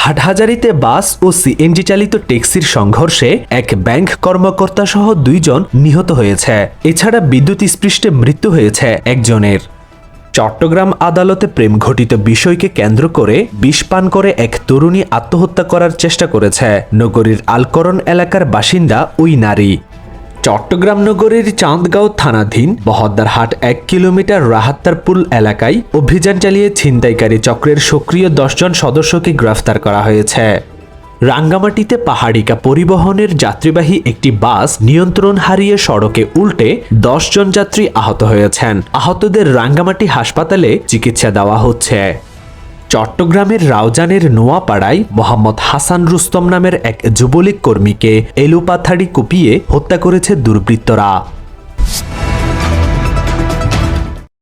হাটহাজারীতে বাস ও CNG চালিত ট্যাক্সির সংঘর্ষে এক ব্যাংক কর্মকর্তা সহ 2 জন নিহত হয়েছে। এছাড়া বিদ্যুৎ স্পৃষ্টে মৃত্যু হয়েছে একজনের। চট্টগ্রাম আদালতে প্রেম ঘটিত বিষয়কে কেন্দ্র করে বিষ পান করে এক তরুণী আত্মহত্যা করার চেষ্টা করেছে নগরীর আলকরণ এলাকার বাসিন্দা ওই নারী। চট্টগ্রাম নগরীর চাঁদগাঁও থানাধীন বহদ্দারহাট 1 কিলোমিটার রাহাত্তারপুল এলাকায় অভিযান চালিয়ে ছিনতাইকারী চক্রের সক্রিয় 10 জন সদস্যকে গ্রেফতার করা হয়েছে। রাঙ্গামাটিতে পাহাড়িকা পরিবহনের যাত্রীবাহী একটি বাস নিয়ন্ত্রণ হারিয়ে সড়কে উল্টে 10 জন যাত্রী আহত হয়েছেন। আহতদের রাঙ্গামাটি হাসপাতালে চিকিৎসা দেওয়া হচ্ছে। চট্টগ্রামের রাউজানের নোয়াপাড়ায় মোহাম্মদ হাসান রুস্তম নামের এক যুবলীগ কর্মীকে এলোপাথাড়ি কুপিয়ে হত্যা করেছে দুর্বৃত্তরা।